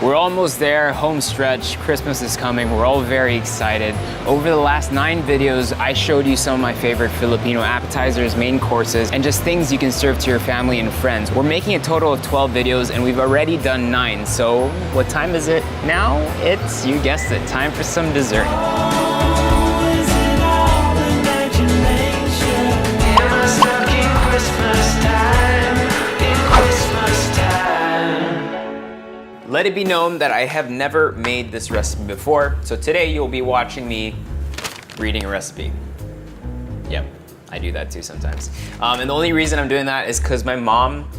We're almost there, home stretch, Christmas is coming, we're all very excited. Over the last 9 videos, I showed you some of my favorite Filipino appetizers, main courses, and just things you can serve to your family and friends. We're making a total of 12 videos and we've already done 9, so what time is it now? It's, you guessed it, time for some dessert. Let it be known that I have never made this recipe before, so today you'll be watching me reading a recipe. Yep, I do that too sometimes. And the only reason I'm doing that is because my mom,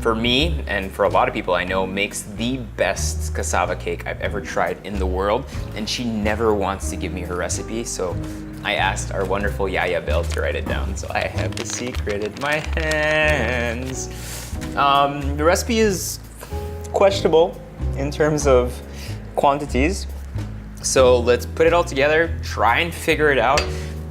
for me, and for a lot of people I know, makes the best cassava cake I've ever tried in the world, and she never wants to give me her recipe, so I asked our wonderful Yaya Belle to write it down, so I have the secret in my hands. The recipe is questionable in terms of quantities. So let's put it all together, try and figure it out.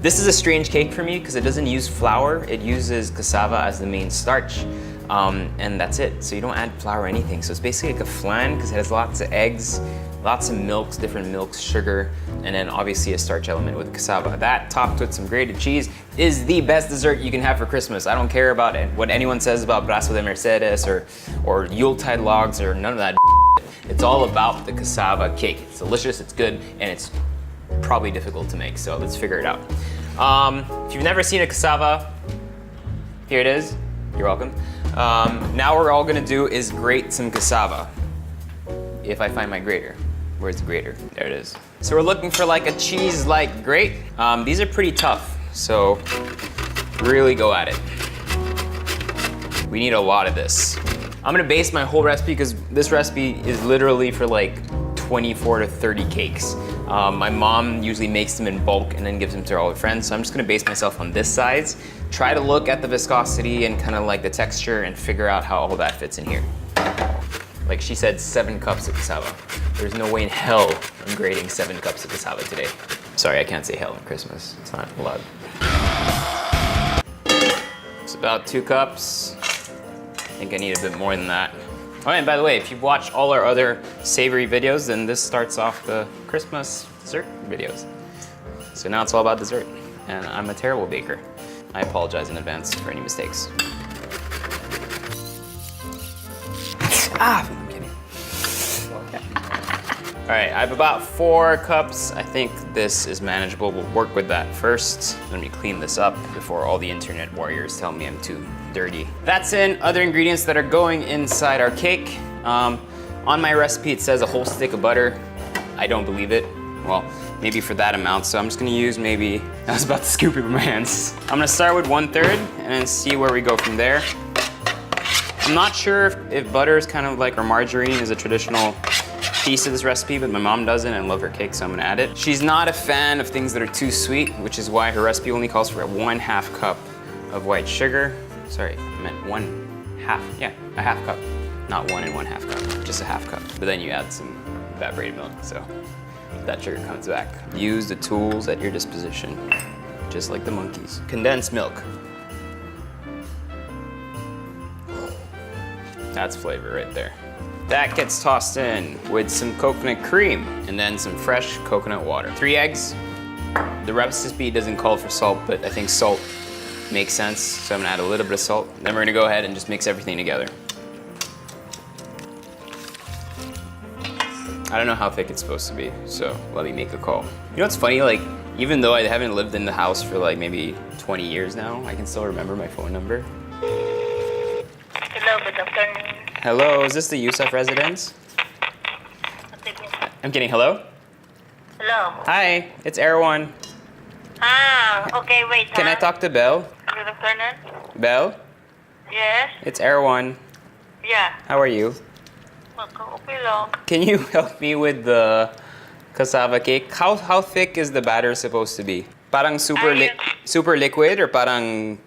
This is a strange cake for me because it doesn't use flour, it uses cassava as the main starch. And that's it, so you don't add flour or anything. So it's basically like a flan because it has lots of eggs, lots of milks, different milks, sugar, and then obviously a starch element with cassava. That topped with some grated cheese is the best dessert you can have for Christmas. I don't care about it, what anyone says about Brazo de Mercedes or Yuletide logs or none of that. It's all about the cassava cake. It's delicious, it's good, and it's probably difficult to make, so let's figure it out. If you've never seen a cassava, here it is, you're welcome. Now what we're all gonna do is grate some cassava. If I find my grater. Where's the grater? There it is. So we're looking for like a cheese-like grate. These are pretty tough, so really go at it. We need a lot of this. I'm gonna base my whole recipe because this recipe is literally for like 24 to 30 cakes. My mom usually makes them in bulk and then gives them to all her friends, so I'm just gonna base myself on this size, try to look at the viscosity and kind of like the texture and figure out how all that fits in here. Like she said, 7 cups of cassava. There's no way in hell I'm grating 7 cups of cassava today. Sorry, I can't say hell on Christmas. It's not allowed. It's about 2 cups. I think I need a bit more than that. Oh, and by the way, if you've watched all our other savory videos, then this starts off the Christmas dessert videos. So now it's all about dessert, and I'm a terrible baker. I apologize in advance for any mistakes. I'm kidding. All right, I have about 4 cups. I think this is manageable. We'll work with that first. Let me clean this up before all the internet warriors tell me I'm too dirty. That's in. Other ingredients that are going inside our cake. On my recipe, it says a whole stick of butter. I don't believe it. Well, maybe for that amount. So I'm just gonna use maybe, I was about to scoop it with my hands. I'm gonna start with 1/3 and then see where we go from there. I'm not sure if butter is kind of like, or margarine is a traditional piece of this recipe, but my mom doesn't and I love her cake, so I'm gonna add it. She's not a fan of things that are too sweet, which is why her recipe only calls for 1/2 cup of white sugar. Sorry, I meant 1/2, yeah, a 1/2 cup. Not 1 1/2 cup, just a 1/2 cup. But then you add some evaporated milk, so that sugar comes back. Use the tools at your disposition, just like the monkeys. Condensed milk. That's flavor right there. That gets tossed in with some coconut cream and then some fresh coconut water. 3 eggs. The recipe doesn't call for salt, but I think salt makes sense, so I'm gonna add a little bit of salt. Then we're gonna go ahead and just mix everything together. I don't know how thick it's supposed to be, so let me make a call. You know what's funny? Like, even though I haven't lived in the house for like maybe 20 years now, I can still remember my phone number. Hello, good afternoon. Hello, is this the Heussaff residence? I'm kidding, hello? Hello. Hi, it's Erwan. Okay, wait. Can I talk to Belle? Good afternoon. Belle? Yes? It's Erwan. Yeah. How are you? Okay lang. Can you help me with the cassava cake? How thick is the batter supposed to be? Parang super liquid or parang...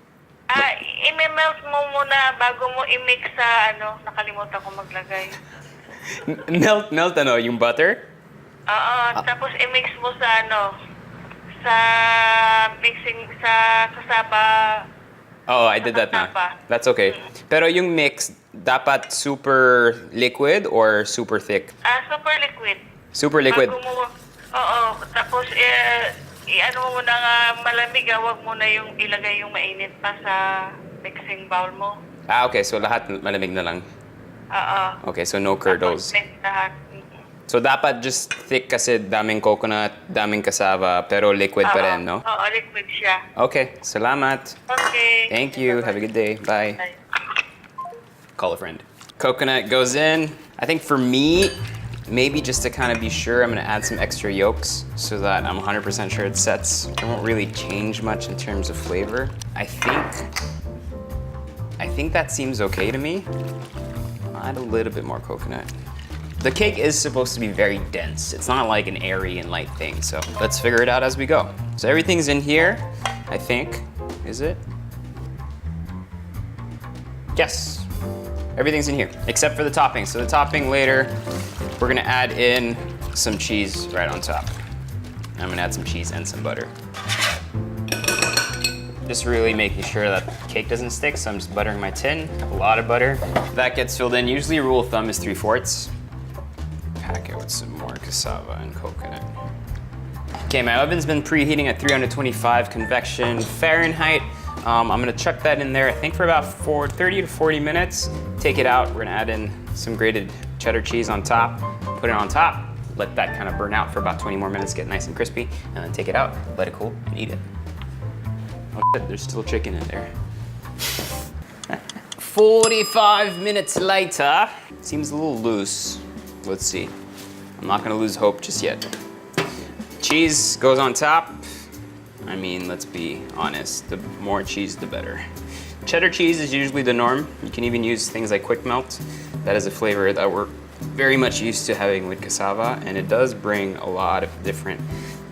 I-melt mo muna bago mo i-mix sa nakalimutan ko maglagay. Melt ano, yung butter? Oo, tapos i-mix mo sa sa mixing sa cassava. Oh, I did that now. That's okay. Pero yung mix, dapat super liquid or super thick? Super liquid. Super liquid. Bago mo, oo. Tapos, i-ano mo muna nga malamig, wag mo na yung ilagay yung mainit pa sa mixing bowl mo. Okay, so lahat malamig na lang. Oo. Okay, so no curdles. Tapos, mix lahat. So dapat just thick kasi daming coconut, daming cassava, pero liquid pa rin, no? Oo, liquid siya. Okay, salamat. Okay. Thank you. Have a good day. Bye. Bye. Call a friend. Coconut goes in. I think for me, maybe just to kind of be sure, I'm gonna add some extra yolks so that I'm 100% sure it sets. It won't really change much in terms of flavor. I think that seems okay to me. I'll add a little bit more coconut. The cake is supposed to be very dense. It's not like an airy and light thing, so let's figure it out as we go. So everything's in here, I think. Is it? Yes. Everything's in here, except for the topping. So the topping later, we're gonna add in some cheese right on top. I'm gonna add some cheese and some butter. Just really making sure that the cake doesn't stick, so I'm just buttering my tin. A lot of butter. That gets filled in. Usually a rule of thumb is 3/4. Pack it with some more cassava and coconut. Okay, my oven's been preheating at 325 convection Fahrenheit. I'm gonna chuck that in there, I think for about 30 to 40 minutes. Take it out, we're gonna add in some grated cheddar cheese on top, put it on top, let that kind of burn out for about 20 more minutes, get nice and crispy, and then take it out, let it cool, and eat it. Oh shit, there's still chicken in there. 45 minutes later, seems a little loose. Let's see. I'm not gonna lose hope just yet. Cheese goes on top. I mean, let's be honest, the more cheese, the better. Cheddar cheese is usually the norm. You can even use things like quick melt. That is a flavor that we're very much used to having with cassava, and it does bring a lot of different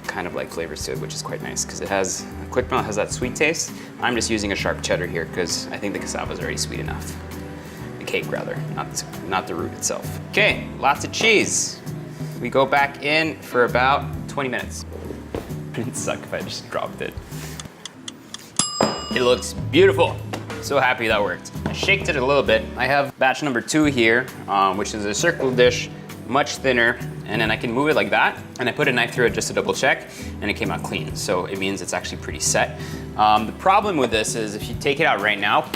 kind of like flavors to it, which is quite nice because it has, quick melt has that sweet taste. I'm just using a sharp cheddar here because I think the cassava is already sweet enough. The cake rather, not the root itself. Okay, lots of cheese. We go back in for about 20 minutes. It'd suck if I just dropped it. It looks beautiful. So happy that worked. I shaked it a little bit. I have batch number 2 here, which is a circle dish, much thinner, and then I can move it like that, and I put a knife through it just to double check, and it came out clean, so it means it's actually pretty set. The problem with this is if you take it out right now,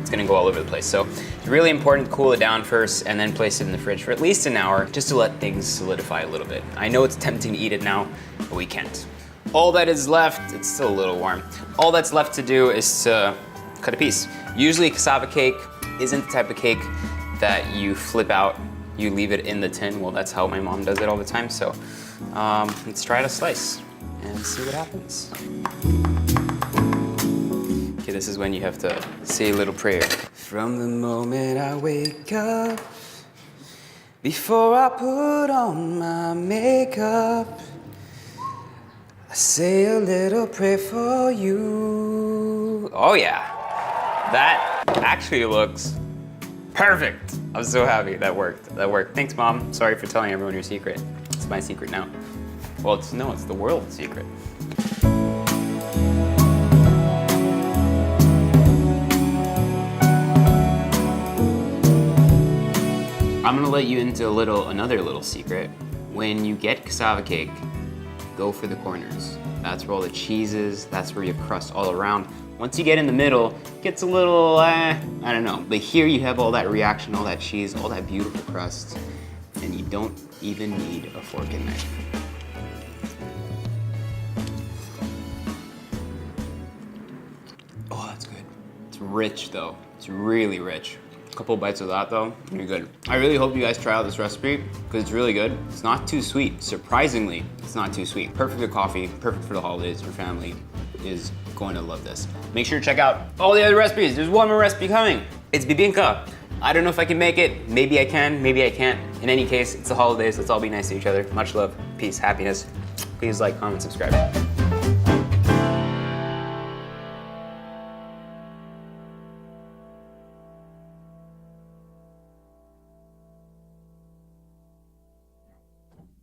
it's gonna go all over the place. So it's really important to cool it down first and then place it in the fridge for at least an hour just to let things solidify a little bit. I know it's tempting to eat it now, but we can't. All that is left, it's still a little warm. All that's left to do is to cut a piece. Usually a cassava cake isn't the type of cake that you flip out, you leave it in the tin. Well, that's how my mom does it all the time. So let's try to slice and see what happens. Okay, this is when you have to say a little prayer. From the moment I wake up, before I put on my makeup, I say a little prayer for you. Oh yeah, that actually looks perfect. I'm so happy that worked. That worked. Thanks, Mom. Sorry for telling everyone your secret. It's my secret now. Well, it's the world's secret. I'm gonna let you into another little secret. When you get cassava cake, go for the corners. That's where all the cheese is, that's where you have crust all around. Once you get in the middle, it gets a little, I don't know. But here you have all that reaction, all that cheese, all that beautiful crust, and you don't even need a fork and knife. Oh, that's good. It's rich though, it's really rich. A couple bites of that though, you're good. I really hope you guys try out this recipe because it's really good. It's not too sweet. Surprisingly, it's not too sweet. Perfect for coffee, perfect for the holidays. Your family is going to love this. Make sure to check out all the other recipes. There's one more recipe coming. It's bibinka. I don't know if I can make it. Maybe I can, maybe I can't. In any case, it's the holidays. Let's all be nice to each other. Much love, peace, happiness. Please like, comment, subscribe.